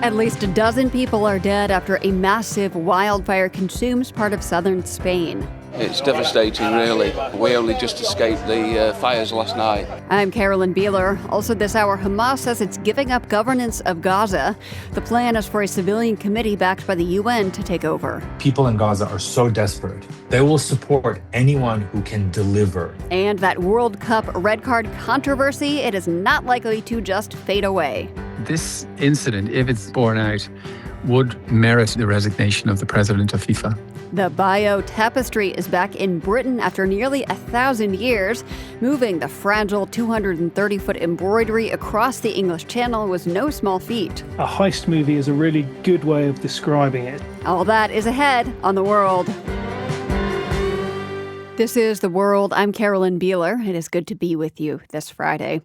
At least a dozen people are dead after a massive wildfire consumes part of southern Spain. It's devastating, really. We only just escaped the fires last night. I'm Carolyn Beeler. Also this hour, Hamas says it's giving up governance of Gaza. The plan is for a civilian committee backed by the UN to take over. People in Gaza are so desperate. They will support anyone who can deliver. And that World Cup red card controversy, it is not likely to just fade away. This incident, if it's borne out, would merit the resignation of the president of FIFA. The Bio Tapestry is back in Britain after nearly 1,000 years. Moving the fragile 230-foot embroidery across the English Channel was no small feat. A heist movie is a really good way of describing it. All that is ahead on The World. This is The World. I'm Carolyn Beeler. It is good to be with you this Friday.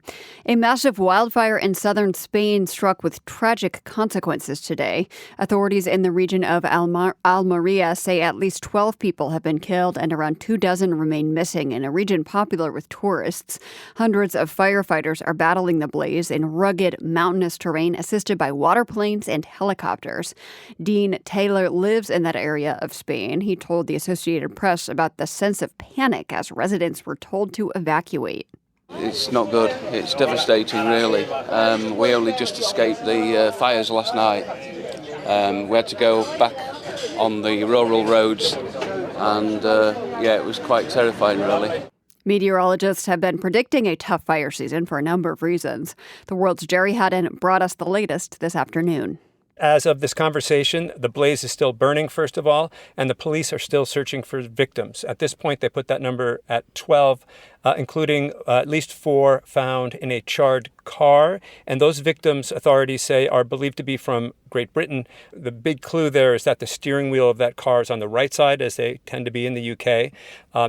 A massive wildfire in southern Spain struck with tragic consequences today. Authorities in the region of Almería say at least 12 people have been killed and around 24 remain missing in a region popular with tourists. Hundreds of firefighters are battling the blaze in rugged, mountainous terrain assisted by water planes and helicopters. Dean Taylor lives in that area of Spain. He told the Associated Press about the sense of panic as residents were told to evacuate. It's not good. It's devastating, really. We only just escaped the fires last night. We had to go back on the rural roads, and it was quite terrifying, really. Meteorologists have been predicting a tough fire season for a number of reasons. The World's Jerry Haddon brought us the latest this afternoon. As of this conversation, the blaze is still burning, first of all, and the police are still searching for victims. At this point, they put that number at 12, including at least 4 found in a charred car. And those victims, authorities say, are believed to be from Great Britain. The big clue there is that the steering wheel of that car is on the right side, as they tend to be in the UK.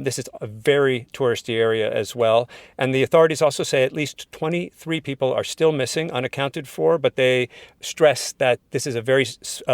This is a very touristy area as well. And the authorities also say at least 23 people are still missing, unaccounted for, but they stress that this is a very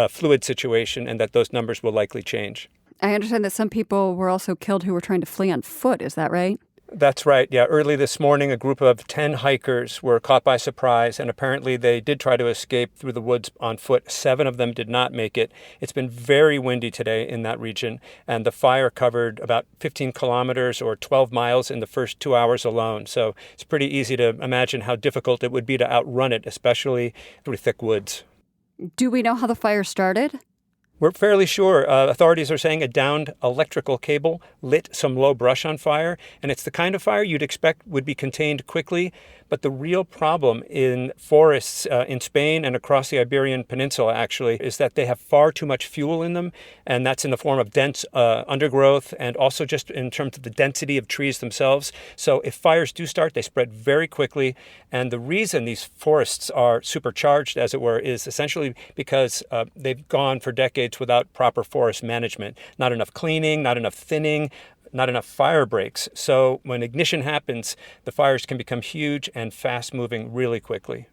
fluid situation and that those numbers will likely change. I understand that some people were also killed who were trying to flee on foot. Is that right? That's right. Yeah. Early this morning, a group of 10 hikers were caught by surprise, and apparently they did try to escape through the woods on foot. 7 of them did not make it. It's been very windy today in that region, and the fire covered about 15 kilometers or 12 miles in the first 2 hours alone. So it's pretty easy to imagine how difficult it would be to outrun it, especially through thick woods. Do we know how the fire started? We're fairly sure. Authorities are saying a downed electrical cable lit some low brush on fire, and it's the kind of fire you'd expect would be contained quickly. But the real problem in forests in Spain and across the Iberian Peninsula, actually, is that they have far too much fuel in them, and that's in the form of dense undergrowth and also just in terms of the density of trees themselves. So if fires do start, they spread very quickly, and the reason these forests are supercharged, as it were, is essentially because they've gone for decades without proper forest management. Not enough cleaning, not enough thinning, not enough fire breaks. So when ignition happens, the fires can become huge and fast-moving really quickly.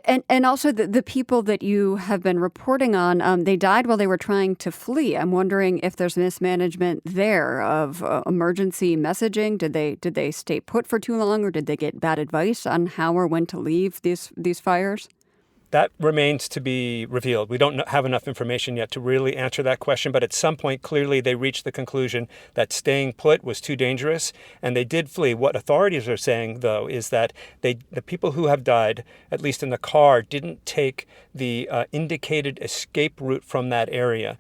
And also the people that you have been reporting on, they died while they were trying to flee. I'm wondering if there's mismanagement there of emergency messaging. Did they stay put for too long, or did they get bad advice on how or when to leave these fires? That remains to be revealed. We don't have enough information yet to really answer that question, but at some point, clearly, they reached the conclusion that staying put was too dangerous, and they did flee. What authorities are saying, though, is that the people who have died, at least in the car, didn't take the indicated escape route from that area.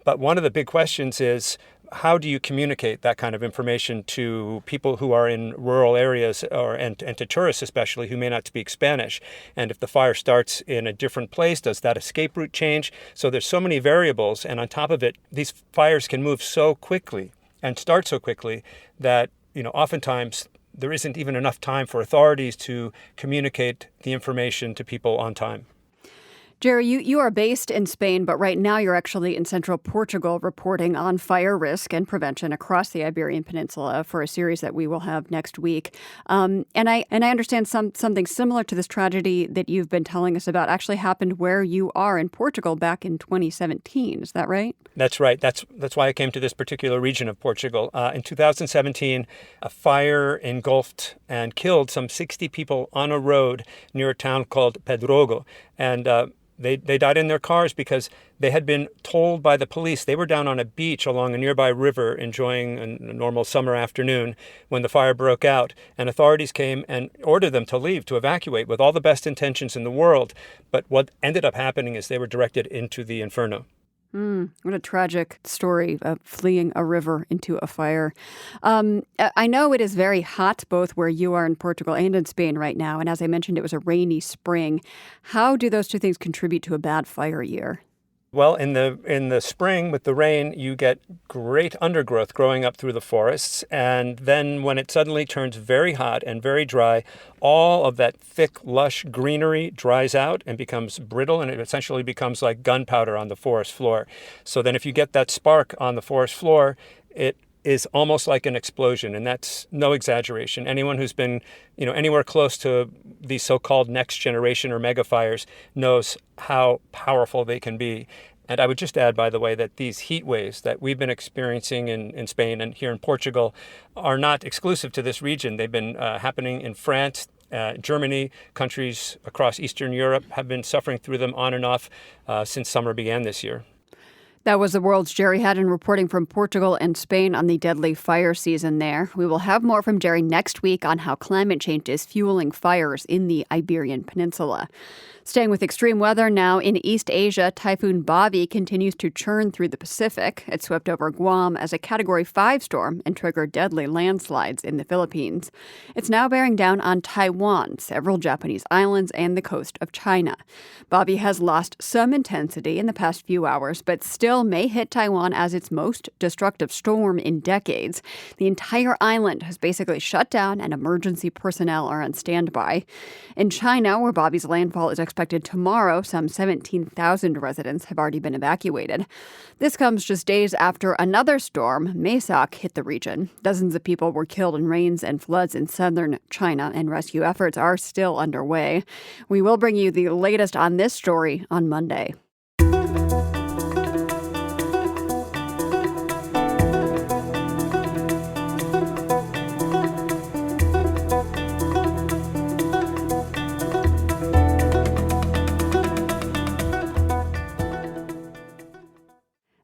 But one of the big questions is, how do you communicate that kind of information to people who are in rural areas and to tourists especially who may not speak Spanish? And if the fire starts in a different place, does that escape route change? So there's so many variables. And on top of it, these fires can move so quickly and start so quickly that, oftentimes there isn't even enough time for authorities to communicate the information to people on time. Jerry, you are based in Spain, but right now you're actually in central Portugal reporting on fire risk and prevention across the Iberian Peninsula for a series that we will have next week. And I understand something similar to this tragedy that you've been telling us about actually happened where you are in Portugal back in 2017. Is that right? That's right. That's why I came to this particular region of Portugal. In 2017, a fire engulfed and killed some 60 people on a road near a town called Pedrogo. And they died in their cars because they had been told by the police. They were down on a beach along a nearby river enjoying a normal summer afternoon when the fire broke out, and authorities came and ordered them to leave, to evacuate, with all the best intentions in the world. But what ended up happening is they were directed into the inferno. What a tragic story of fleeing a river into a fire. I know it is very hot both where you are in Portugal and in Spain right now. And as I mentioned, it was a rainy spring. How do those two things contribute to a bad fire year? Well, in the spring with the rain, you get great undergrowth growing up through the forests. And then when it suddenly turns very hot and very dry, all of that thick, lush greenery dries out and becomes brittle, and it essentially becomes like gunpowder on the forest floor. So then if you get that spark on the forest floor, it is almost like an explosion, and that's no exaggeration. Anyone who's been, anywhere close to these so-called next generation or mega fires knows how powerful they can be. And I would just add, by the way, that these heat waves that we've been experiencing in Spain and here in Portugal are not exclusive to this region. They've been happening in France, Germany. Countries across Eastern Europe have been suffering through them on and off since summer began this year. That was the world's Jerry Haddon reporting from Portugal and Spain on the deadly fire season there. We will have more from Jerry next week on how climate change is fueling fires in the Iberian Peninsula. Staying with extreme weather now, in East Asia, Typhoon Bobby continues to churn through the Pacific. It swept over Guam as a Category 5 storm and triggered deadly landslides in the Philippines. It's now bearing down on Taiwan, several Japanese islands, and the coast of China. Bobby has lost some intensity in the past few hours, but still may hit Taiwan as its most destructive storm in decades. The entire island has basically shut down, and emergency personnel are on standby. In China, where Bobby's landfall is expected tomorrow, some 17,000 residents have already been evacuated. This comes just days after another storm, Maysak, hit the region. Dozens of people were killed in rains and floods in southern China, and rescue efforts are still underway. We will bring you the latest on this story on Monday.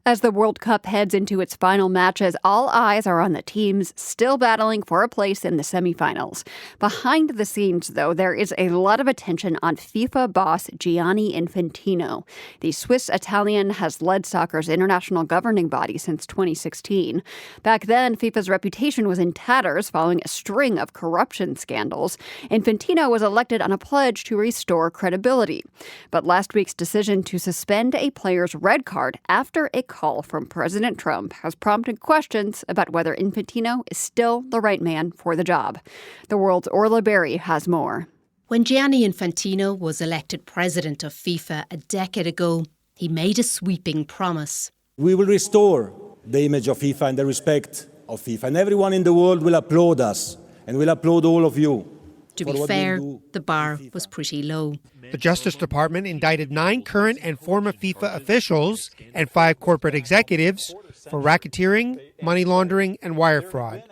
As the World Cup heads into its final matches, all eyes are on the teams still battling for a place in the semifinals. Behind the scenes, though, there is a lot of attention on FIFA boss Gianni Infantino. The Swiss-Italian has led soccer's international governing body since 2016. Back then, FIFA's reputation was in tatters following a string of corruption scandals. Infantino was elected on a pledge to restore credibility. But last week's decision to suspend a player's red card after a call from President Trump has prompted questions about whether Infantino is still the right man for the job. The World's Orla Berry has more. When Gianni Infantino was elected president of FIFA a decade ago, he made a sweeping promise. We will restore the image of FIFA and the respect of FIFA, and everyone in the world will applaud us and will applaud all of you. To be fair, the bar was pretty low. The Justice Department indicted 9 current and former FIFA officials and 5 corporate executives for racketeering, money laundering and wire fraud.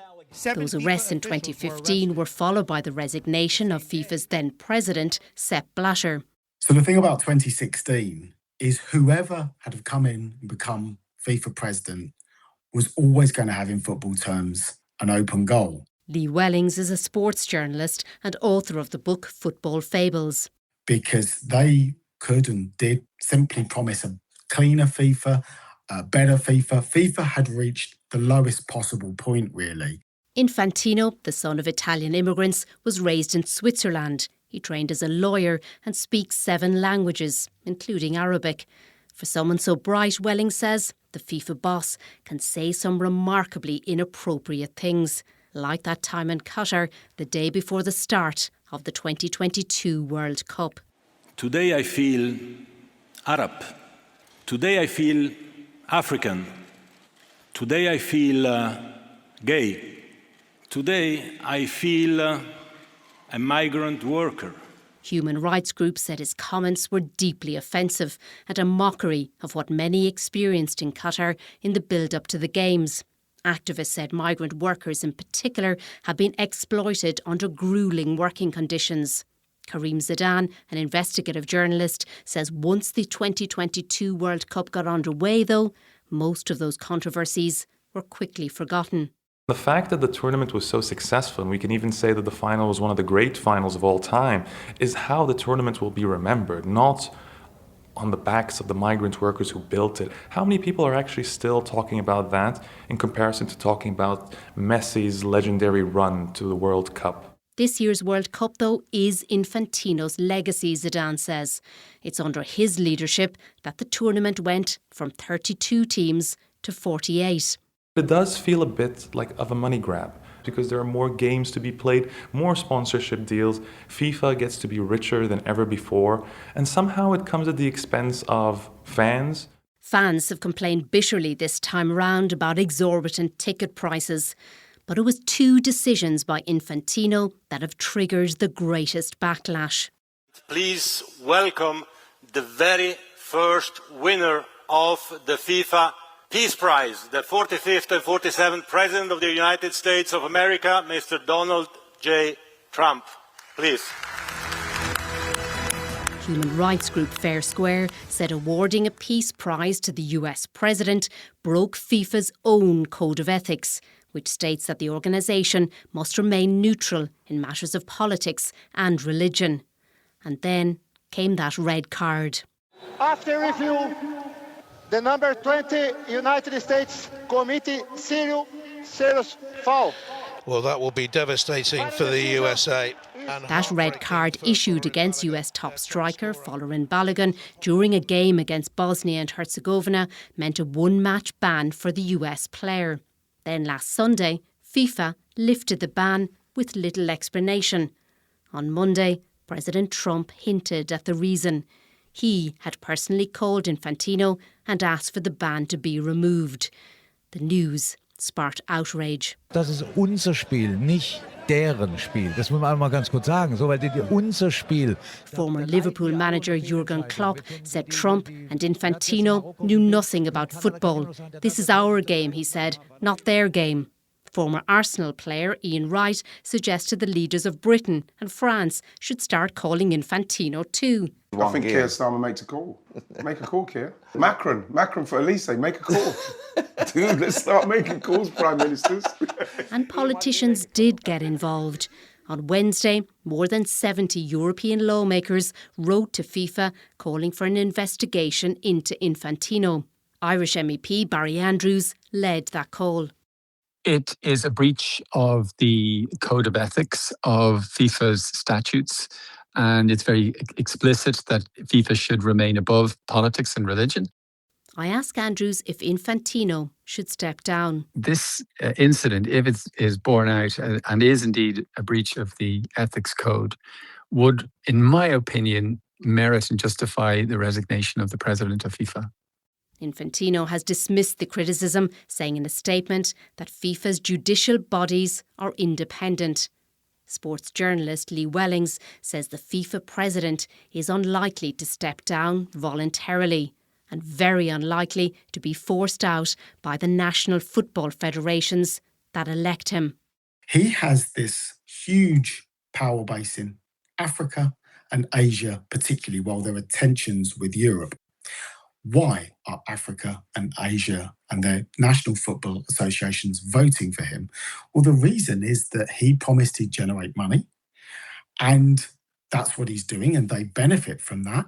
Those arrests in 2015 were followed by the resignation of FIFA's then president, Sepp Blatter. So the thing about 2016 is whoever had come in and become FIFA president was always going to have, in football terms, an open goal. Lee Wellings is a sports journalist and author of the book Football Fables. Because they could and did simply promise a cleaner FIFA, a better FIFA. FIFA had reached the lowest possible point, really. Infantino, the son of Italian immigrants, was raised in Switzerland. He trained as a lawyer and speaks 7 languages, including Arabic. For someone so bright, Wellings says, the FIFA boss can say some remarkably inappropriate things, like that time in Qatar the day before the start of the 2022 World Cup. Today I feel Arab. Today I feel African. Today I feel gay. Today I feel a migrant worker. Human rights groups said his comments were deeply offensive and a mockery of what many experienced in Qatar in the build-up to the Games. Activists said migrant workers in particular have been exploited under gruelling working conditions. Karim Zidane, an investigative journalist, says once the 2022 World Cup got underway, though, most of those controversies were quickly forgotten. The fact that the tournament was so successful, and we can even say that the final was one of the great finals of all time, is how the tournament will be remembered, not on the backs of the migrant workers who built it. How many people are actually still talking about that in comparison to talking about Messi's legendary run to the World Cup? This year's World Cup, though, is Infantino's legacy, Zidane says. It's under his leadership that the tournament went from 32 teams to 48. It does feel a bit like of a money grab because there are more games to be played, more sponsorship deals. FIFA gets to be richer than ever before, and somehow it comes at the expense of fans. Fans have complained bitterly this time round about exorbitant ticket prices. But it was two decisions by Infantino that have triggered the greatest backlash. Please welcome the very first winner of the FIFA Peace Prize, the 45th and 47th President of the United States of America, Mr. Donald J. Trump. Please. Human rights group Fair Square said awarding a peace prize to the US president broke FIFA's own code of ethics, which states that the organisation must remain neutral in matters of politics and religion. And then came that red card. After review, the number 20 United States Committee serious foul. Well, that will be devastating for the USA. That red card issued against US top striker Folarin Balogun during a game against Bosnia and Herzegovina meant a one-match ban for the US player. Then last Sunday, FIFA lifted the ban with little explanation. On Monday, President Trump hinted at the reason. He had personally called Infantino and asked for the ban to be removed. The news sparked outrage. Das ist unser Spiel, nicht deren Spiel. Das muss man einmal ganz kurz sagen, so, weil unser Spiel. Former Liverpool manager Jurgen Klopp said Trump and Infantino knew nothing about football. This is our game, he said, not their game. Former Arsenal player Ian Wright suggested the leaders of Britain and France should start calling Infantino too. I think Keir Starmer makes a call. Make a call, Keir. Macron for Elise, make a call. Dude, let's start making calls, Prime Ministers. And politicians did get involved. On Wednesday, more than 70 European lawmakers wrote to FIFA calling for an investigation into Infantino. Irish MEP Barry Andrews led that call. It is a breach of the code of ethics of FIFA's statutes, and it's very explicit that FIFA should remain above politics and religion. I ask Andrews if Infantino should step down. This incident, if it is borne out and is indeed a breach of the ethics code, would, in my opinion, merit and justify the resignation of the president of FIFA. Infantino has dismissed the criticism, saying in a statement that FIFA's judicial bodies are independent. Sports journalist Lee Wellings says the FIFA president is unlikely to step down voluntarily and very unlikely to be forced out by the national football federations that elect him. He has this huge power base in Africa and Asia, particularly while there are tensions with Europe. Why are Africa and Asia and their national football associations voting for him? Well, the reason is that he promised he'd generate money, and that's what he's doing, and they benefit from that.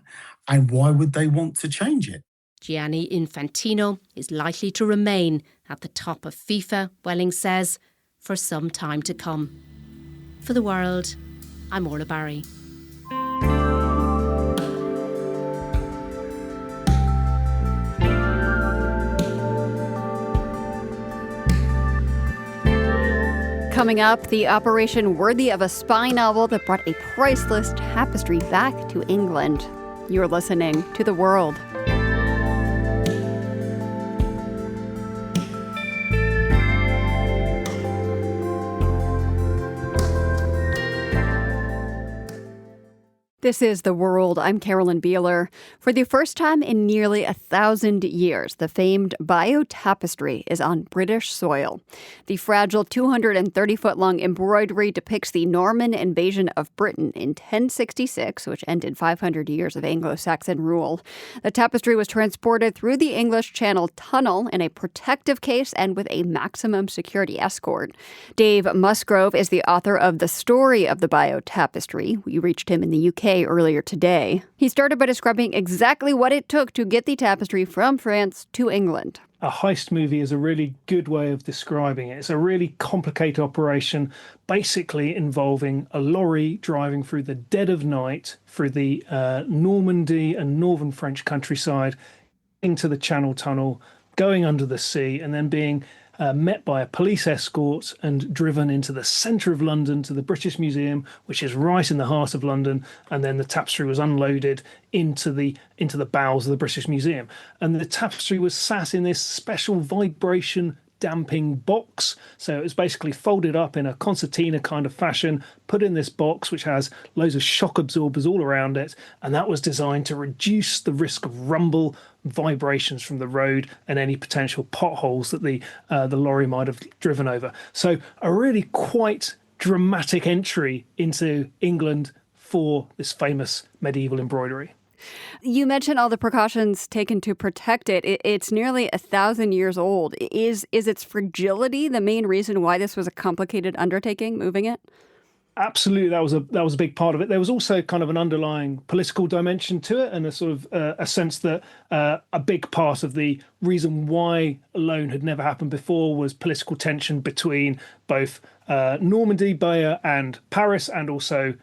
And why would they want to change it? Gianni Infantino is likely to remain at the top of FIFA, Welling says, for some time to come. For The World, I'm Orla Barry. Coming up, the operation worthy of a spy novel that brought a priceless tapestry back to England. You're listening to The World. This is The World. I'm Carolyn Beeler. For the first time in nearly 1,000 years, the famed Bayeux Tapestry is on British soil. The fragile 230-foot-long embroidery depicts the Norman invasion of Britain in 1066, which ended 500 years of Anglo-Saxon rule. The tapestry was transported through the English Channel Tunnel in a protective case and with a maximum security escort. Dave Musgrove is the author of The Story of the Bayeux Tapestry. We reached him in the UK earlier today. He started by describing exactly what it took to get the tapestry from France to England. A heist movie is a really good way of describing it. It's a really complicated operation, basically involving a lorry driving through the dead of night through the Normandy and northern French countryside into the Channel Tunnel, going under the sea, and then being met by a police escort and driven into the centre of London to the British Museum, which is right in the heart of London. And then the tapestry was unloaded into the bowels of the British Museum. And the tapestry was sat in this special vibration damping box. So it was basically folded up in a concertina kind of fashion, put in this box, which has loads of shock absorbers all around it. And that was designed to reduce the risk of rumble, vibrations from the road, and any potential potholes that the lorry might have driven over. So a really quite dramatic entry into England for this famous medieval embroidery. You mentioned all the precautions taken to protect it. It's nearly 1,000 years old. Is its fragility the main reason why this was a complicated undertaking, moving it? Absolutely, that was a big part of it. There was also kind of an underlying political dimension to it, and a sort of a sense that a big part of the reason why a loan had never happened before was political tension between both Normandy, Bayeux, and Paris, and also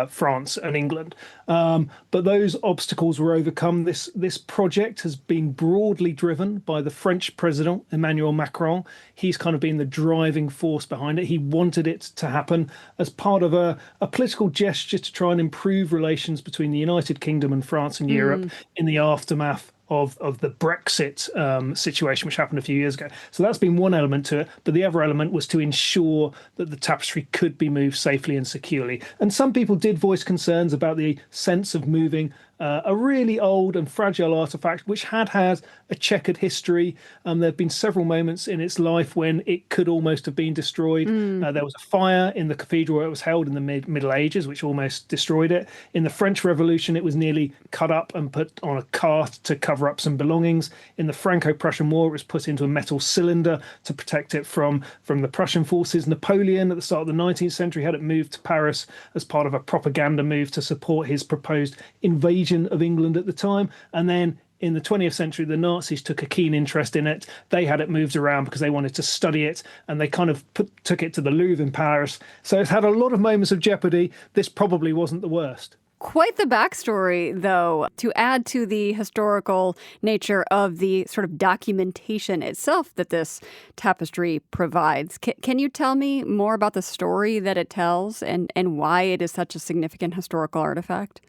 France and England. But those obstacles were overcome. This project has been broadly driven by the French president, Emmanuel Macron. He's kind of been the driving force behind it. He wanted it to happen as part of a political gesture to try and improve relations between the United Kingdom and France and Europe in the aftermath of the Brexit situation, which happened a few years ago. So that's been one element to it. But the other element was to ensure that the tapestry could be moved safely and securely. And some people did voice concerns about the sense of moving a really old and fragile artifact, which had a checkered history. There have been several moments in its life when it could almost have been destroyed. There was a fire in the cathedral where it was held in the Middle Ages, which almost destroyed it. In the French Revolution, it was nearly cut up and put on a cart to cover up some belongings. In the Franco-Prussian War, it was put into a metal cylinder to protect it from the Prussian forces. Napoleon, at the start of the 19th century, had it moved to Paris as part of a propaganda move to support his proposed invasion of England at the time. And then in the 20th century, the Nazis took a keen interest in it. They had it moved around because they wanted to study it, and they kind of took it to the Louvre in Paris. So it's had a lot of moments of jeopardy. This probably wasn't the worst. Quite the backstory, though, to add to the historical nature of the sort of documentation itself that this tapestry provides. Can you tell me more about the story that it tells and why it is such a significant historical artifact?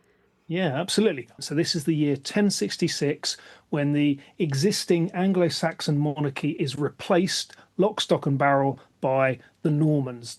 Yeah, absolutely. So this is the year 1066, when the existing Anglo-Saxon monarchy is replaced, lock, stock and barrel, by the Normans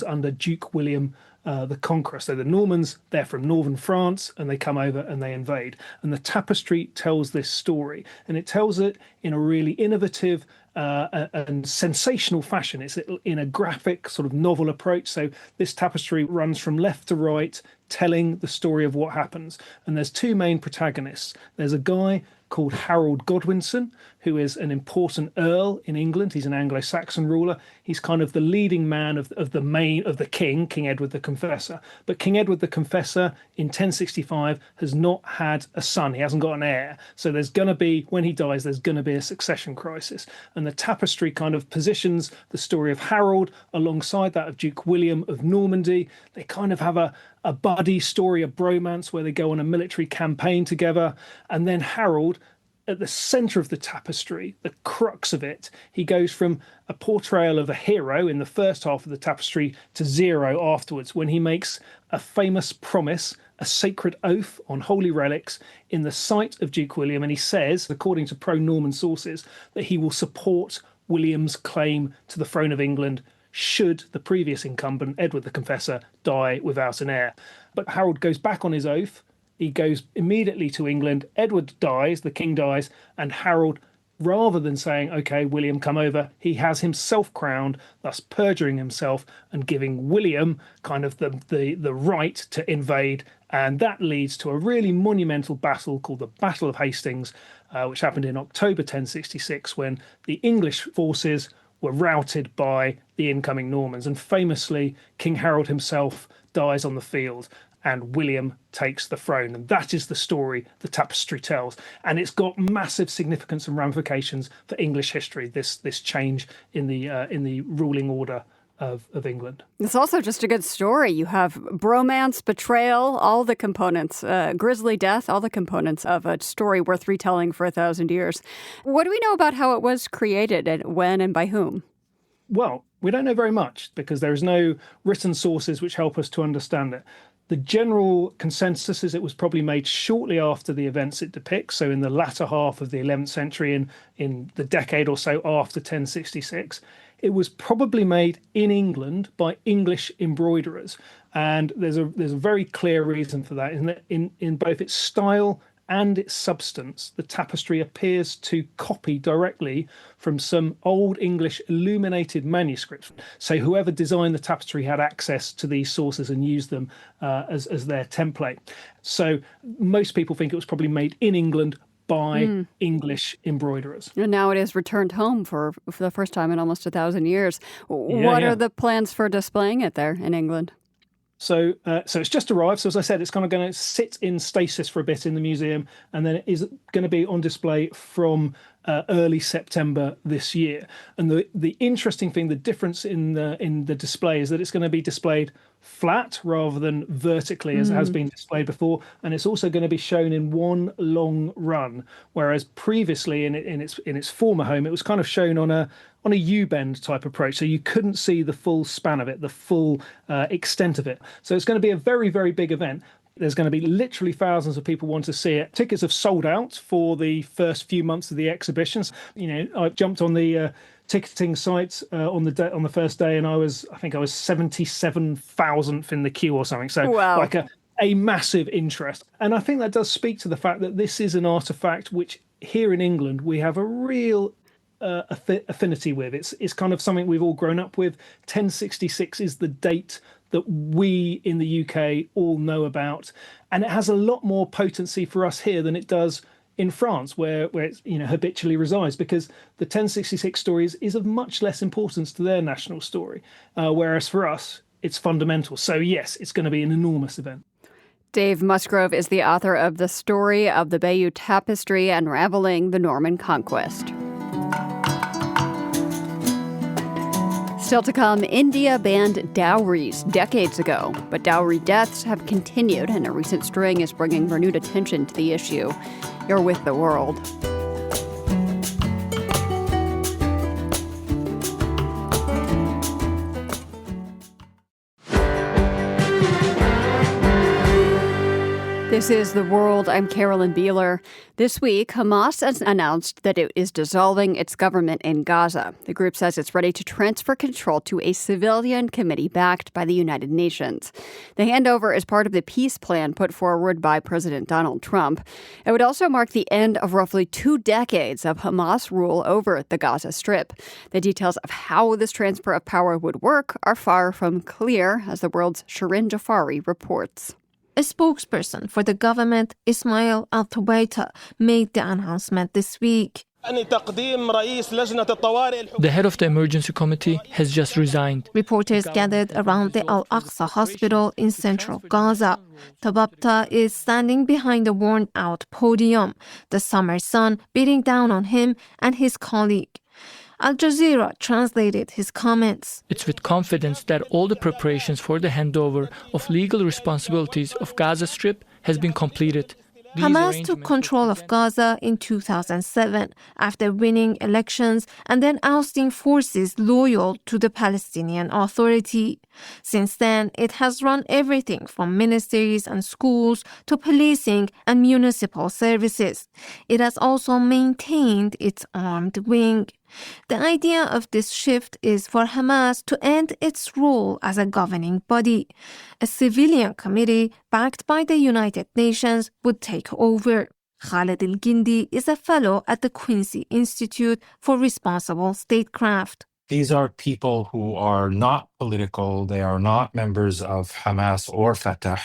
under Duke William the Conqueror. So the Normans, they're from northern France, and they come over and they invade. And the tapestry tells this story, and it tells it in a really innovative and sensational fashion. It's in a graphic sort of novel approach. So this tapestry runs from left to right, telling the story of what happens. And there's two main protagonists. There's a guy called Harold Godwinson, who is an important earl in England. He's an Anglo-Saxon ruler. He's kind of the leading man of the King Edward the Confessor. But King Edward the Confessor in 1065 has not had a son. He hasn't got an heir. So there's going to be, when he dies, there's going to be a succession crisis. And the tapestry kind of positions the story of Harold alongside that of Duke William of Normandy. They kind of have a buddy story, a bromance, where they go on a military campaign together. And then Harold, at the centre of the tapestry, the crux of it, he goes from a portrayal of a hero in the first half of the tapestry to zero afterwards, when he makes a famous promise, a sacred oath on holy relics in the sight of Duke William. And he says, according to pro-Norman sources, that he will support William's claim to the throne of England should the previous incumbent, Edward the Confessor, die without an heir. But Harold goes back on his oath. He goes immediately to England. Edward dies, the king dies, and Harold, rather than saying, OK, William, come over, he has himself crowned, thus perjuring himself and giving William kind of the right to invade. And that leads to a really monumental battle called the Battle of Hastings, which happened in October 1066, when the English forces were routed by the incoming Normans. And famously, King Harold himself dies on the field and William takes the throne. And that is the story the tapestry tells. And it's got massive significance and ramifications for English history, this change in the ruling order of England. It's also just a good story. You have bromance, betrayal, all the components, grisly death, all the components of a story worth retelling for 1,000 years. What do we know about how it was created and when and by whom? Well, we don't know very much because there is no written sources which help us to understand it. The general consensus is it was probably made shortly after the events it depicts, so in the latter half of the 11th century, in the decade or so after 1066. It was probably made in England by English embroiderers, and there's a very clear reason for that, in that in both its style and its substance, the tapestry appears to copy directly from some Old English illuminated manuscripts. So whoever designed the tapestry had access to these sources and used them as their template. So most people think it was probably made in England by English embroiderers. And now it is returned home for the first time in almost 1,000 years. What are the plans for displaying it there in England? So it's just arrived. So as I said, it's kind of going to sit in stasis for a bit in the museum, and then it is going to be on display from early September this year. And the interesting thing, the difference in the display is that it's going to be displayed flat rather than vertically as it has been displayed before, and it's also going to be shown in one long run, whereas previously in its former home it was kind of shown on a U-bend type approach, so you couldn't see the full span of it, the full extent of it. So it's going to be a very, very big event. There's going to be literally thousands of people want to see it. Tickets have sold out for the first few months of the exhibitions. You know, I jumped on the ticketing sites on the first day, and I think I was 77,000th in the queue or something. So like a massive interest. And I think that does speak to the fact that this is an artifact which here in England we have a real affinity with. It's kind of something we've all grown up with. 1066 is the date that we in the UK all know about, and it has a lot more potency for us here than it does in France, where it habitually resides, because the 1066 story is of much less importance to their national story, whereas for us it's fundamental. So yes, it's going to be an enormous event. Dave Musgrove is the author of The Story of the Bayeux Tapestry, Unraveling the Norman Conquest. Still to come, India banned dowries decades ago, but dowry deaths have continued, and a recent string is bringing renewed attention to the issue. You're with The World. This is The World. I'm Carolyn Beeler. This week, Hamas has announced that it is dissolving its government in Gaza. The group says it's ready to transfer control to a civilian committee backed by the United Nations. The handover is part of the peace plan put forward by President Donald Trump. It would also mark the end of roughly 2 decades of Hamas rule over the Gaza Strip. The details of how this transfer of power would work are far from clear, as The World's Shirin Jafari reports. A spokesperson for the government, Ismail Al-Thuwaita, made the announcement this week. The head of the emergency committee has just resigned. Reporters gathered around the Al-Aqsa hospital in central Gaza. Tababta is standing behind a worn-out podium, the summer sun beating down on him and his colleague. Al Jazeera translated his comments. It's with confidence that all the preparations for the handover of legal responsibilities of Gaza Strip has been completed. Hamas took control of Gaza in 2007 after winning elections and then ousting forces loyal to the Palestinian Authority. Since then, it has run everything from ministries and schools to policing and municipal services. It has also maintained its armed wing. The idea of this shift is for Hamas to end its role as a governing body. A civilian committee backed by the United Nations would take over. Khaled El-Gindi is a fellow at the Quincy Institute for Responsible Statecraft. These are people who are not political. They are not members of Hamas or Fatah.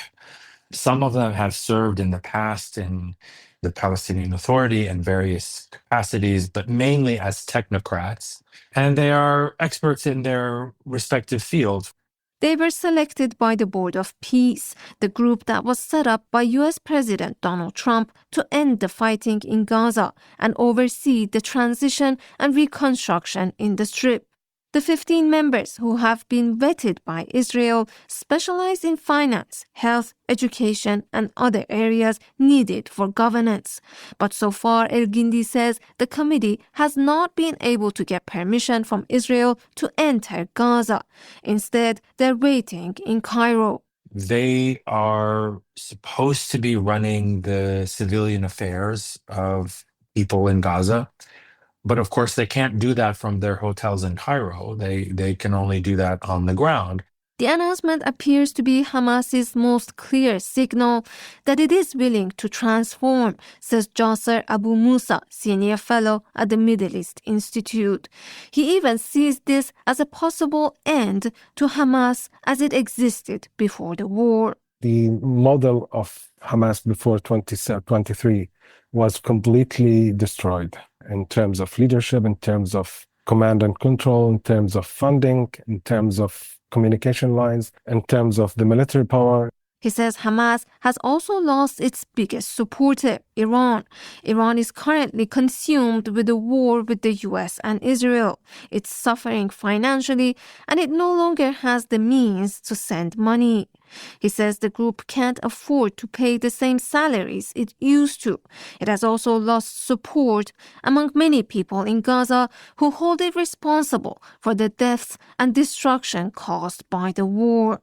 Some of them have served in the past in the Palestinian Authority in various capacities, but mainly as technocrats. And they are experts in their respective fields. They were selected by the Board of Peace, the group that was set up by US President Donald Trump to end the fighting in Gaza and oversee the transition and reconstruction in the Strip. The 15 members who have been vetted by Israel specialize in finance, health, education, and other areas needed for governance. But so far, El-Gindi says the committee has not been able to get permission from Israel to enter Gaza. Instead, they're waiting in Cairo. They are supposed to be running the civilian affairs of people in Gaza. But of course, they can't do that from their hotels in Cairo. They can only do that on the ground. The announcement appears to be Hamas's most clear signal that it is willing to transform, says Jasser Abu Musa, senior fellow at the Middle East Institute. He even sees this as a possible end to Hamas as it existed before the war. The model of Hamas before 2023 was completely destroyed in terms of leadership, in terms of command and control, in terms of funding, in terms of communication lines, in terms of the military power. He says Hamas has also lost its biggest supporter, Iran. Iran is currently consumed with a war with the US and Israel. It's suffering financially, and it no longer has the means to send money. He says the group can't afford to pay the same salaries it used to. It has also lost support among many people in Gaza who hold it responsible for the deaths and destruction caused by the war.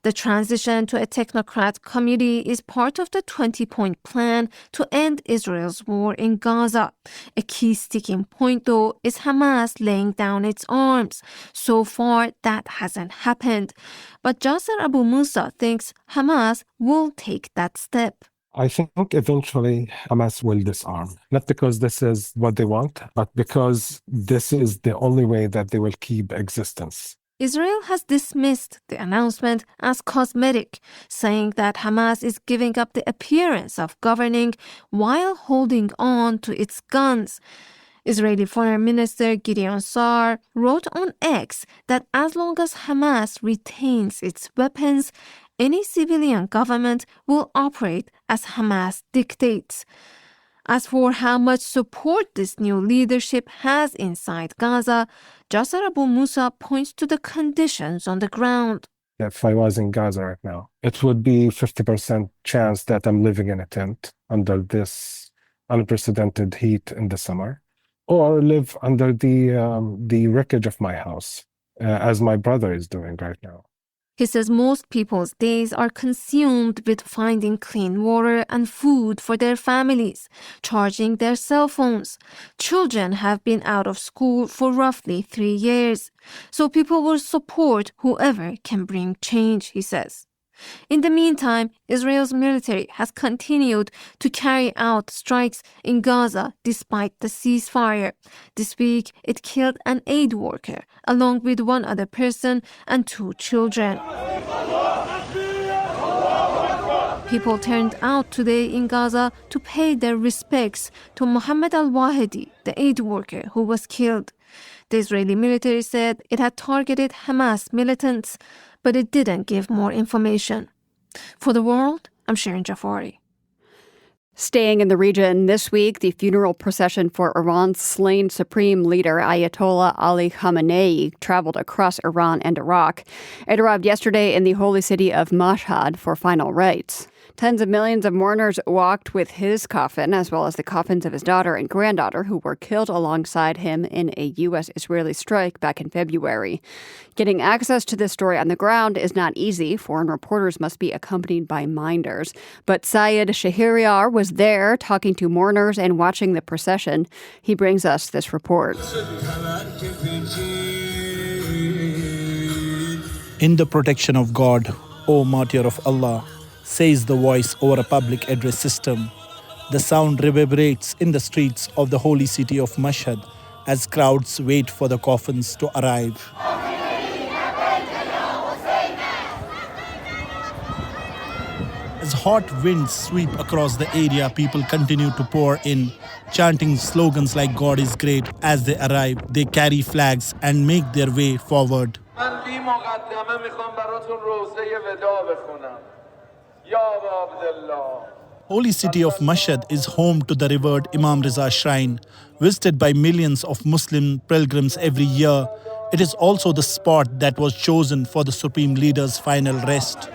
The transition to a technocrat committee is part of the 20-point plan to end Israel's war in Gaza. A key sticking point, though, is Hamas laying down its arms. So far, that hasn't happened. But Jasser Abu Musa thinks Hamas will take that step. I think eventually Hamas will disarm, not because this is what they want, but because this is the only way that they will keep existence. Israel has dismissed the announcement as cosmetic, saying that Hamas is giving up the appearance of governing while holding on to its guns. Israeli Foreign Minister Gideon Sa'ar wrote on X that as long as Hamas retains its weapons, any civilian government will operate as Hamas dictates. As for how much support this new leadership has inside Gaza, Jasser Abu Musa points to the conditions on the ground. If I was in Gaza right now, it would be 50% chance that I'm living in a tent under this unprecedented heat in the summer, or live under the wreckage of my house, as my brother is doing right now. He says most people's days are consumed with finding clean water and food for their families, charging their cell phones. Children have been out of school for roughly 3 years. So people will support whoever can bring change, he says. In the meantime, Israel's military has continued to carry out strikes in Gaza despite the ceasefire. This week, it killed an aid worker, along with one other person and 2 children. People turned out today in Gaza to pay their respects to Mohammed al-Wahidi, the aid worker who was killed. The Israeli military said it had targeted Hamas militants, but it didn't give more information. For The World, I'm Sharon Jafari. Staying in the region this week, the funeral procession for Iran's slain supreme leader Ayatollah Ali Khamenei traveled across Iran and Iraq. It arrived yesterday in the holy city of Mashhad for final rites. Tens of millions of mourners walked with his coffin, as well as the coffins of his daughter and granddaughter, who were killed alongside him in a U.S.-Israeli strike back in February. Getting access to this story on the ground is not easy. Foreign reporters must be accompanied by minders. But Syed Shahriar was there talking to mourners and watching the procession. He brings us this report. In the protection of God, O martyr of Allah, says the voice over a public address system. The sound reverberates in the streets of the holy city of Mashhad as crowds wait for the coffins to arrive. As hot winds sweep across the area, people continue to pour in, chanting slogans like God is great. As they arrive, they carry flags and make their way forward. Holy city of Mashhad is home to the revered Imam Riza Shrine, visited by millions of Muslim pilgrims every year. It is also the spot that was chosen for the Supreme Leader's final rest.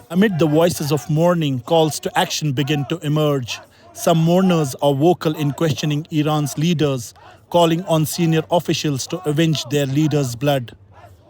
Amid the voices of mourning, calls to action begin to emerge. Some mourners are vocal in questioning Iran's leaders, calling on senior officials to avenge their leader's blood.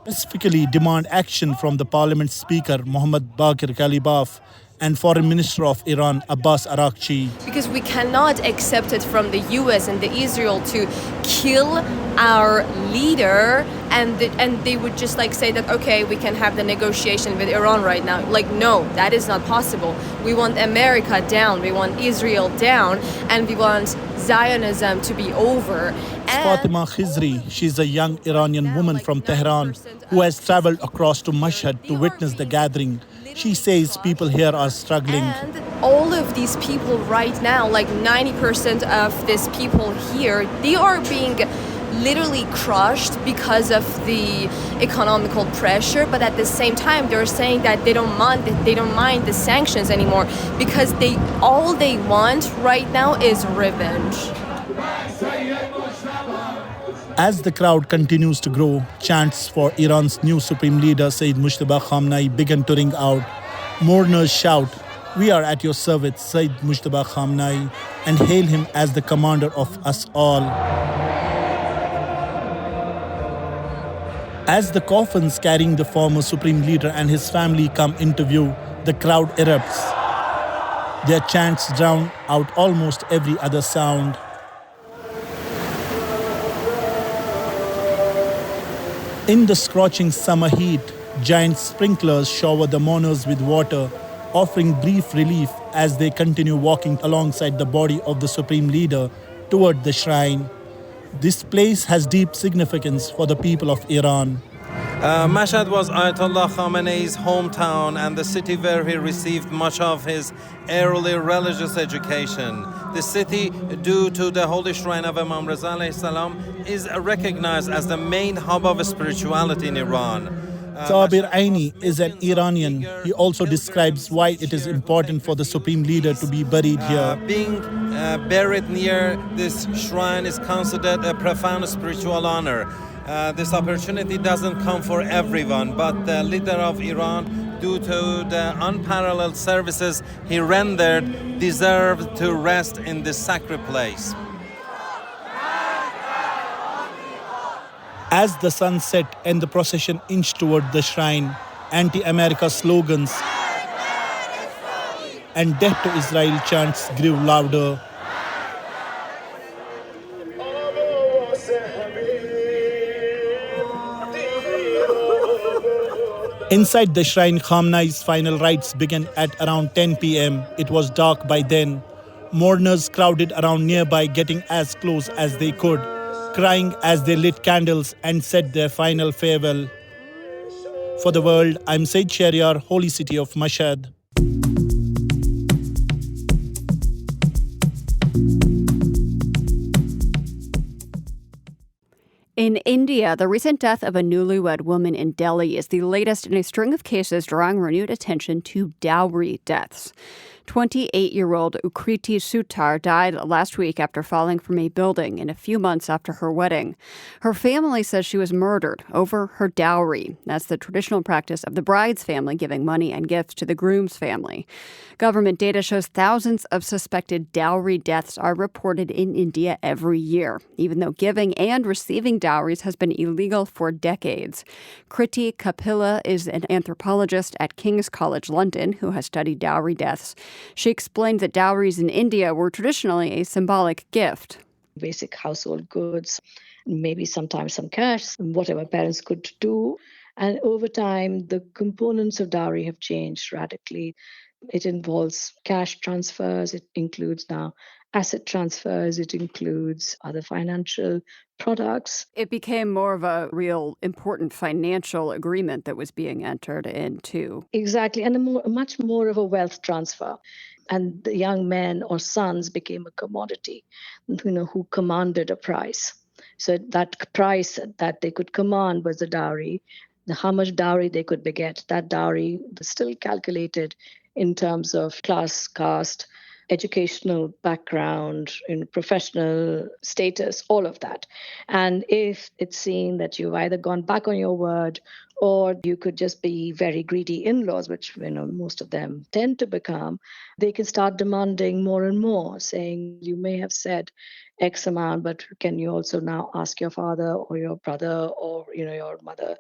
Specifically demand action from the Parliament Speaker Mohammad Baqir Ghalibaf and Foreign Minister of Iran Abbas Araghchi. Because we cannot accept it from the US and the Israel to kill our leader and they would just say that, okay, we can have the negotiation with Iran right now. No, that is not possible. We want America down, we want Israel down, and we want Zionism to be over. Fatima Khizri, she's a young Iranian woman from Tehran who has traveled across to Mashhad to witness the gathering. She says people here are struggling. And all of these people right now, 90% of these people here, they are being literally crushed because of the economical pressure, but at the same time they're saying that they don't mind the sanctions anymore because all they want right now is revenge. As the crowd continues to grow, chants for Iran's new supreme leader Sayyid Mujtaba Khamenei begin to ring out. Mourners shout, "We are at your service, Sayyid Mujtaba Khamenei," and hail him as the commander of us all. As the coffins carrying the former supreme leader and his family come into view, the crowd erupts. Their chants drown out almost every other sound. In the scorching summer heat, giant sprinklers shower the mourners with water, offering brief relief as they continue walking alongside the body of the supreme leader toward the shrine. This place has deep significance for the people of Iran. Mashhad was Ayatollah Khamenei's hometown and the city where he received much of his early religious education. The city, due to the holy shrine of Imam Reza alayhi salam, is recognized as the main hub of spirituality in Iran. Sabir Aini is an Iranian. He also describes why it is important for the supreme leader to be buried here. Being buried near this shrine is considered a profound spiritual honor. This opportunity doesn't come for everyone, but the leader of Iran, due to the unparalleled services he rendered, deserved to rest in this sacred place. As the sun set and the procession inched toward the shrine, anti-America slogans and death to Israel chants grew louder. Inside the shrine, Khamenei's final rites began at around 10 p.m. It was dark by then. Mourners crowded around nearby, getting as close as they could, crying as they lit candles and said their final farewell. For the world, I'm Syed Shahriar, holy city of Mashhad. In India, the recent death of a newlywed woman in Delhi is the latest in a string of cases drawing renewed attention to dowry deaths. 28-year-old Ukriti Sutar died last week after falling from a building in a few months after her wedding. Her family says she was murdered over her dowry. That's the traditional practice of the bride's family giving money and gifts to the groom's family. Government data shows thousands of suspected dowry deaths are reported in India every year, even though giving and receiving dowries has been illegal for decades. Kriti Kapila is an anthropologist at King's College London who has studied dowry deaths. She explained that dowries in India were traditionally a symbolic gift. Basic household goods, maybe sometimes some cash, whatever parents could do. And over time, the components of dowry have changed radically. It involves cash transfers. It includes now asset transfers. It includes other financial products. It became more of a real important financial agreement that was being entered into. Exactly, and much more of a wealth transfer. And the young men or sons became a commodity, who commanded a price. So that price that they could command was the dowry. How much dowry they could beget, that dowry was still calculated in terms of class, caste, educational background, professional status, all of that. And if it's seen that you've either gone back on your word or you could just be very greedy in-laws, which most of them tend to become, they can start demanding more and more, saying you may have said X amount, but can you also now ask your father or your brother or your mother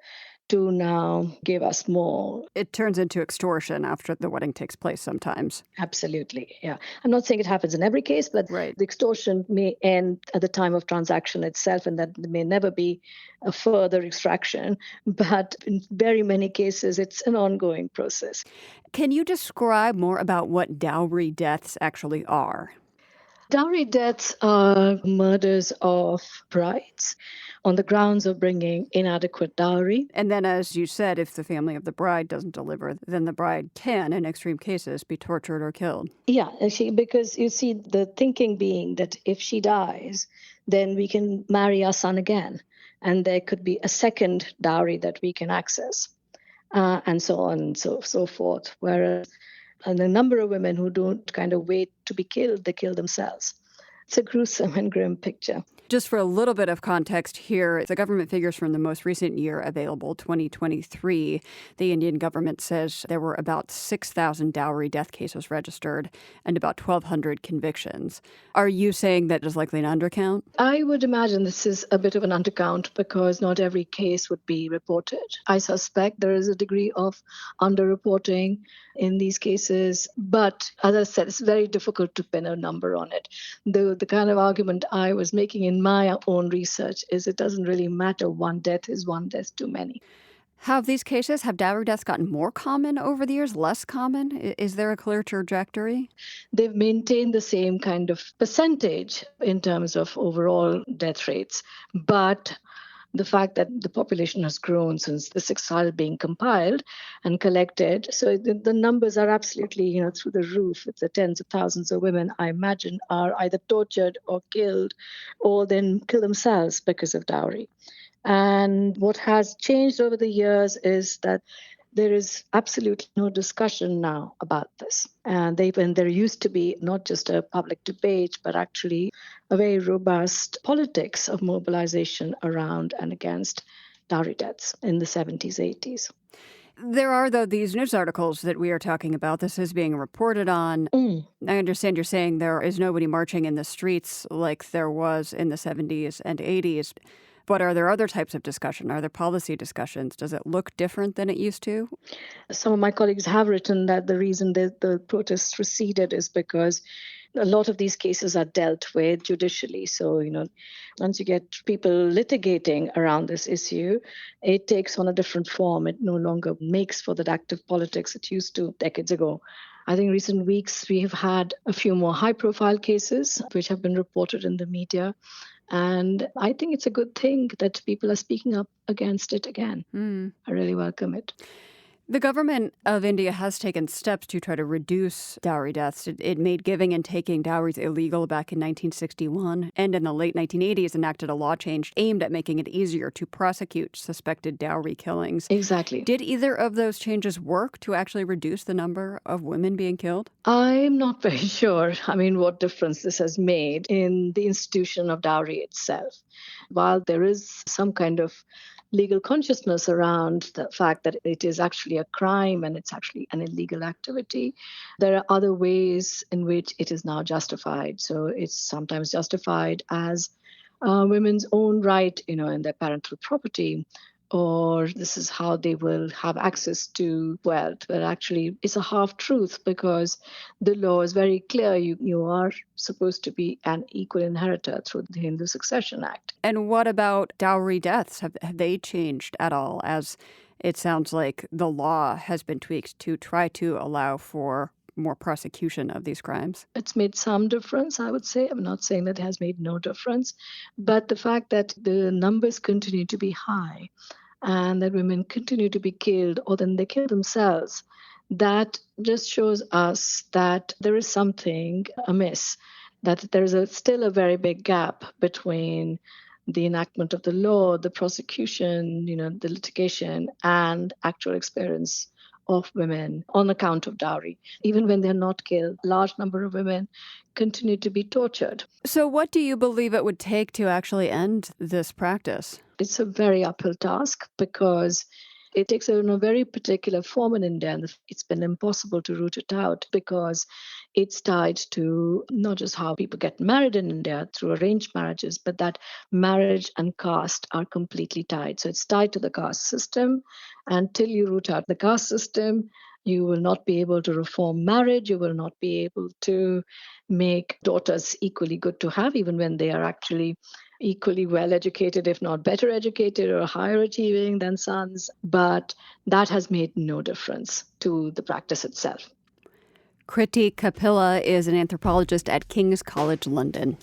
to now give us more. It turns into extortion after the wedding takes place sometimes. Absolutely, yeah. I'm not saying it happens in every case, but the extortion may end at the time of transaction itself, and that may never be a further extraction. But in very many cases, it's an ongoing process. Can you describe more about what dowry deaths actually are? Dowry deaths are murders of brides on the grounds of bringing inadequate dowry. And then, as you said, if the family of the bride doesn't deliver, then the bride can, in extreme cases, be tortured or killed. Yeah, because you see, the thinking being that if she dies, then we can marry our son again. And there could be a second dowry that we can access, and so on and so forth. Whereas and the number of women who don't kind of wait to be killed, they kill themselves. It's a gruesome and grim picture. Just for a little bit of context here, the government figures from the most recent year available, 2023, the Indian government says there were about 6,000 dowry death cases registered and about 1,200 convictions. Are you saying that is likely an undercount? I would imagine this is a bit of an undercount because not every case would be reported. I suspect there is a degree of underreporting in these cases, but as I said, it's very difficult to pin a number on it. The kind of argument I was making in my own research is it doesn't really matter. One death is one death too many. Have dowry deaths gotten more common over the years, less common? Is there a clear trajectory? They've maintained the same kind of percentage in terms of overall death rates, but the fact that the population has grown since the started being compiled and collected. So the numbers are absolutely, through the roof. It's the tens of thousands of women, I imagine, are either tortured or killed or then kill themselves because of dowry. And what has changed over the years is that there is absolutely no discussion now about this. And when there used to be not just a public debate, but actually a very robust politics of mobilization around and against dowry deaths in the 70s, 80s. There are, though, these news articles that we are talking about. This is being reported on. I understand you're saying there is nobody marching in the streets like there was in the 70s and 80s. But are there other types of discussion? Are there policy discussions? Does it look different than it used to? Some of my colleagues have written that the reason that the protests receded is because a lot of these cases are dealt with judicially. So, once you get people litigating around this issue, it takes on a different form. It no longer makes for that active politics it used to decades ago. I think recent weeks we have had a few more high-profile cases which have been reported in the media. And I think it's a good thing that people are speaking up against it again. I really welcome it. The government of India has taken steps to try to reduce dowry deaths. It made giving and taking dowries illegal back in 1961, and in the late 1980s enacted a law change aimed at making it easier to prosecute suspected dowry killings. Exactly. Did either of those changes work to actually reduce the number of women being killed? I'm not very sure, what difference this has made in the institution of dowry itself. While there is some kind of legal consciousness around the fact that it is actually a crime and it's actually an illegal activity, there are other ways in which it is now justified. So it's sometimes justified as women's own right, in their parental property, or this is how they will have access to wealth. But actually, it's a half-truth because the law is very clear. You are supposed to be an equal inheritor through the Hindu Succession Act. And what about dowry deaths? Have they changed at all, as it sounds like the law has been tweaked to try to allow for more prosecution of these crimes? It's made some difference, I would say. I'm not saying that it has made no difference, but the fact that the numbers continue to be high and that women continue to be killed or then they kill themselves, that just shows us that there is something amiss, that there is still a very big gap between the enactment of the law, the prosecution, the litigation, and actual experience of women on account of dowry. Even when they're not killed, a large number of women continue to be tortured. So what do you believe it would take to actually end this practice? It's a very uphill task because it takes a very particular form in India, and it's been impossible to root it out because it's tied to not just how people get married in India through arranged marriages, but that marriage and caste are completely tied. So it's tied to the caste system. Until you root out the caste system, you will not be able to reform marriage. You will not be able to make daughters equally good to have, even when they are actually equally well educated, if not better educated or higher achieving than sons. But that has made no difference to the practice itself. Kriti Kapila is an anthropologist at King's College London.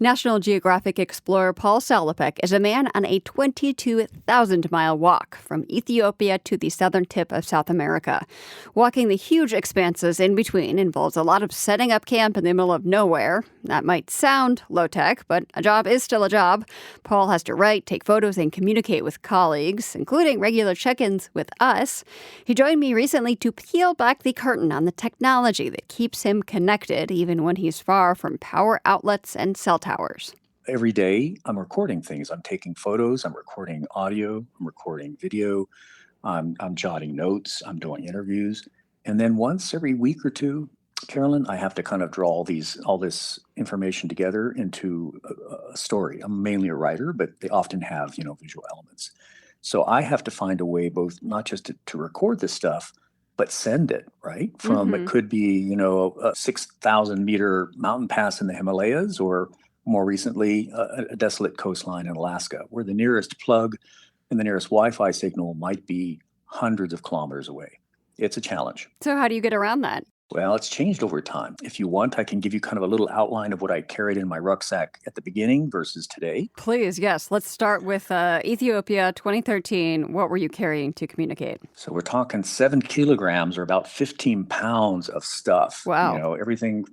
National Geographic explorer Paul Salopek is a man on a 22,000-mile walk from Ethiopia to the southern tip of South America. Walking the huge expanses in between involves a lot of setting up camp in the middle of nowhere. That might sound low-tech, but a job is still a job. Paul has to write, take photos, and communicate with colleagues, including regular check-ins with us. He joined me recently to peel back the curtain on the technology that keeps him connected, even when he's far from power outlets and cell towers. Every day, I'm recording things. I'm taking photos. I'm recording audio. I'm recording video. I'm jotting notes. I'm doing interviews. And then once every week or two, Carolyn, I have to kind of draw all this information together into a story. I'm mainly a writer, but they often have, visual elements. So I have to find a way both not just to record this stuff, but send it, right? From It could be, a 6,000 meter mountain pass in the Himalayas, or more recently, a desolate coastline in Alaska, where the nearest plug and the nearest Wi-Fi signal might be hundreds of kilometers away. It's a challenge. So how do you get around that? Well, it's changed over time. If you want, I can give you kind of a little outline of what I carried in my rucksack at the beginning versus today. Please, yes. Let's start with Ethiopia 2013. What were you carrying to communicate? So we're talking 7 kilograms or about 15 pounds of stuff. Wow. Everything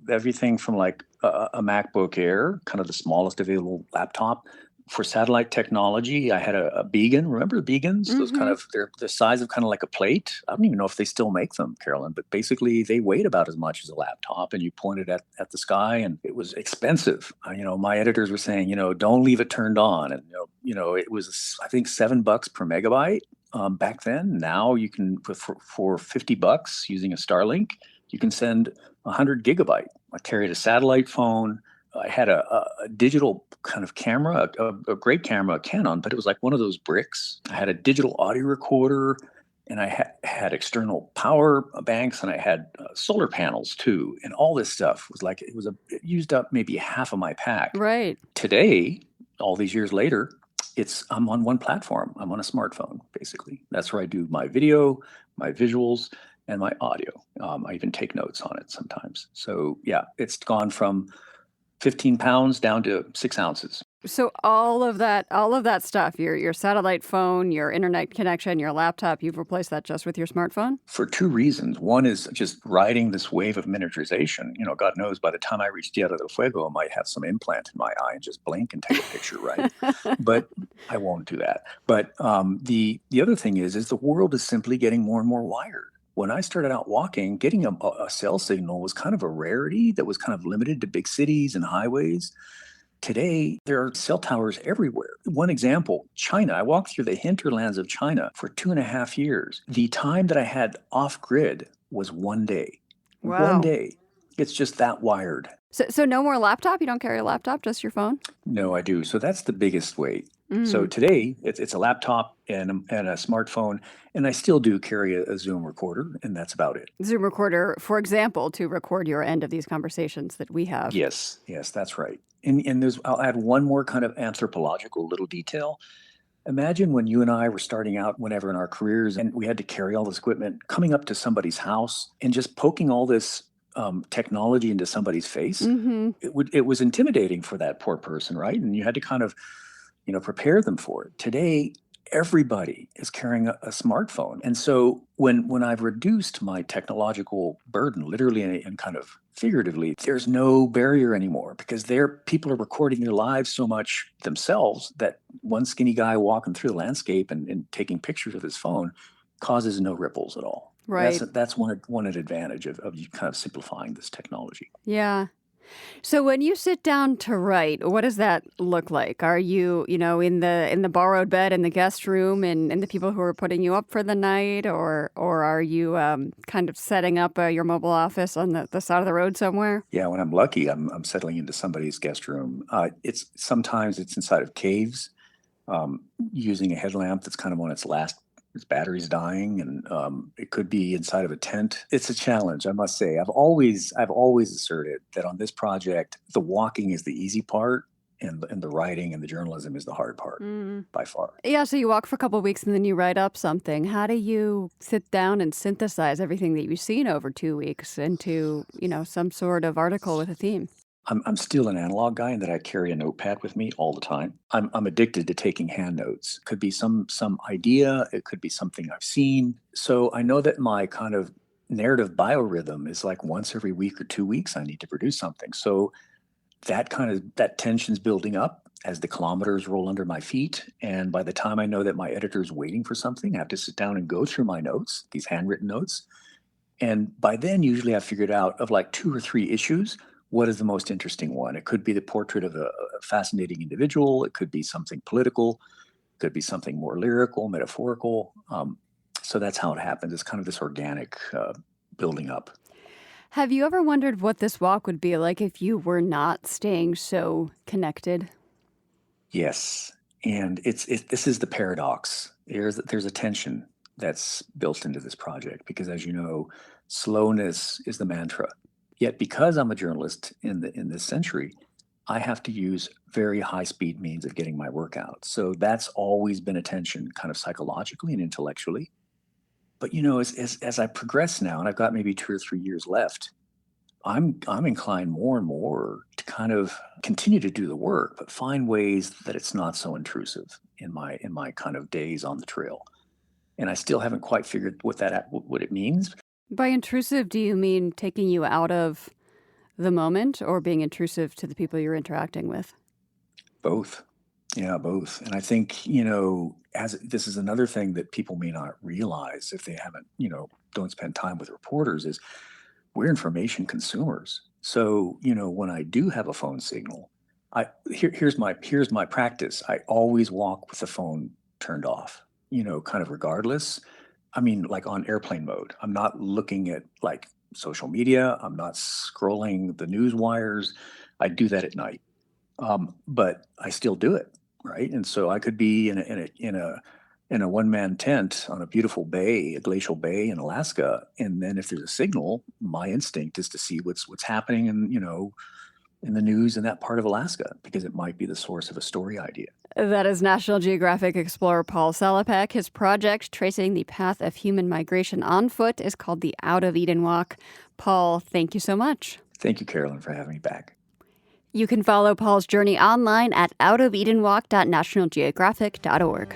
from like a MacBook Air, kind of the smallest available laptop. For satellite technology, I had a Beacon. Remember the Beacons? Those they're the size of kind of like a plate. I don't even know if they still make them, Carolyn, but basically they weighed about as much as a laptop, and you pointed at the sky, and it was expensive. My editors were saying, don't leave it turned on. And, it was, I think, $7 per megabyte back then. Now you can, for $50 using a Starlink, you can send 100 gigabyte. I carried a satellite phone. I had a digital kind of camera, a great camera, a Canon, but it was like one of those bricks. I had a digital audio recorder, and I had external power banks, and I had solar panels too. And all this stuff was like, it used up maybe half of my pack. Right. Today, all these years later, I'm on one platform. I'm on a smartphone, basically. That's where I do my video, my visuals, and my audio. I even take notes on it sometimes. So yeah, it's gone from 15 pounds down to 6 ounces. So all of that stuff, your satellite phone, your internet connection, your laptop, you've replaced that just with your smartphone? For 2 reasons. One is just riding this wave of miniaturization. God knows by the time I reach Tierra del Fuego, I might have some implant in my eye and just blink and take a picture, right? But I won't do that. But the other thing is the world is simply getting more and more wired. When I started out walking, getting a cell signal was kind of a rarity that was kind of limited to big cities and highways. Today, there are cell towers everywhere. One example, China. I walked through the hinterlands of China for 2.5 years. The time that I had off-grid was 1 day. Wow. 1 day. It's just that wired. So no more laptop? You don't carry a laptop, just your phone? No, I do. So that's the biggest way. So today, it's a laptop and a smartphone, and I still do carry a Zoom recorder, and that's about it. Zoom recorder, for example, to record your end of these conversations that we have. Yes, that's right. And I'll add one more kind of anthropological little detail. Imagine when you and I were starting out, whenever in our careers, and we had to carry all this equipment, coming up to somebody's house and just poking all this technology into somebody's face. Mm-hmm. It was intimidating for that poor person, right? And you had to kind of prepare them for it. Today, everybody is carrying a smartphone. And so when I've reduced my technological burden, literally and kind of figuratively, there's no barrier anymore because people are recording their lives so much themselves that one skinny guy walking through the landscape and taking pictures with his phone causes no ripples at all. Right. That's one advantage of you kind of simplifying this technology. Yeah. So when you sit down to write, what does that look like? Are you, in the borrowed bed in the guest room and the people who are putting you up for the night, or are you kind of setting up your mobile office on the side of the road somewhere? Yeah, when I'm lucky, I'm settling into somebody's guest room. Sometimes it's inside of caves, using a headlamp that's kind of on its battery's dying, and it could be inside of a tent. It's a challenge, I must say. I've always asserted that on this project, the walking is the easy part, and the writing and the journalism is the hard part by far. Yeah, so you walk for a couple of weeks and then you write up something. How do you sit down and synthesize everything that you've seen over 2 weeks into, some sort of article with a theme? I'm still an analog guy in that I carry a notepad with me all the time. I'm addicted to taking hand notes. It could be some idea. It could be something I've seen. So I know that my kind of narrative biorhythm is like once every week or 2 weeks, I need to produce something. So that tension's building up as the kilometers roll under my feet. And by the time I know that my editor's waiting for something, I have to sit down and go through my notes, these handwritten notes. And by then, usually I've figured out of like 2 or 3 issues, what is the most interesting one? It could be the portrait of a fascinating individual. It could be something political. It could be something more lyrical, metaphorical. So that's how it happens. It's kind of this organic building up. Have you ever wondered what this walk would be like if you were not staying so connected? Yes. And this is the paradox. There's a tension that's built into this project because, as you know, slowness is the mantra. Yet because I'm a journalist in this century, I have to use very high-speed means of getting my work out. So that's always been a tension kind of psychologically and intellectually. But, as I progress now, and I've got maybe 2 or 3 years left, I'm inclined more and more to kind of continue to do the work, but find ways that it's not so intrusive in my kind of days on the trail. And I still haven't quite figured what it means. By intrusive, do you mean taking you out of the moment or being intrusive to the people you're interacting with? Both. Yeah, both. And I think, as this is another thing that people may not realize if they haven't, don't spend time with reporters is we're information consumers. So, when I do have a phone signal, here's my practice. I always walk with the phone turned off, kind of regardless. I mean, like on airplane mode. I'm not looking at like social media. I'm not scrolling the news wires. I do that at night, but I still do it, right? And so I could be in a one-man tent on a beautiful bay, a glacial bay in Alaska, and then if there's a signal, my instinct is to see what's happening in in the news in that part of Alaska because it might be the source of a story idea. That is National Geographic explorer Paul Salopek. His project, tracing the path of human migration on foot, is called the Out of Eden Walk. Paul, thank you so much. Thank you, Carolyn, for having me back. You can follow Paul's journey online at outofelenwalk.nationalgeographic.org.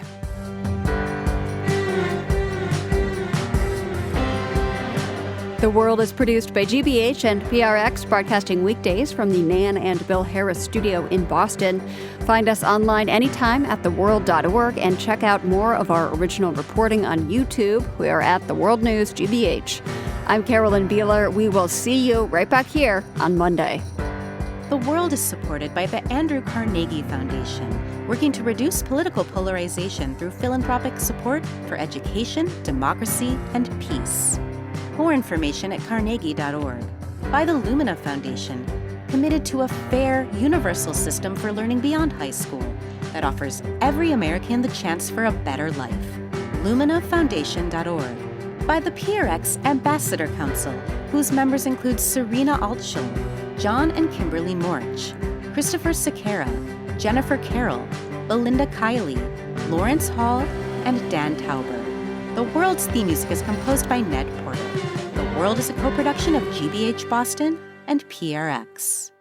The World is produced by GBH and PRX, broadcasting weekdays from the Nan and Bill Harris studio in Boston. Find us online anytime at theworld.org and check out more of our original reporting on YouTube. We are at The World News GBH. I'm Carolyn Beeler. We will see you right back here on Monday. The World is supported by the Andrew Carnegie Foundation, working to reduce political polarization through philanthropic support for education, democracy, and peace. More information at carnegie.org. By the Lumina Foundation, committed to a fair, universal system for learning beyond high school that offers every American the chance for a better life. LuminaFoundation.org. By the PRX Ambassador Council, whose members include Serena Altschul, John and Kimberly Morch, Christopher Sequeira, Jennifer Carroll, Belinda Kiley, Lawrence Hall, and Dan Tauber. The World's theme music is composed by Ned Porter. The World is a co-production of GBH Boston and PRX.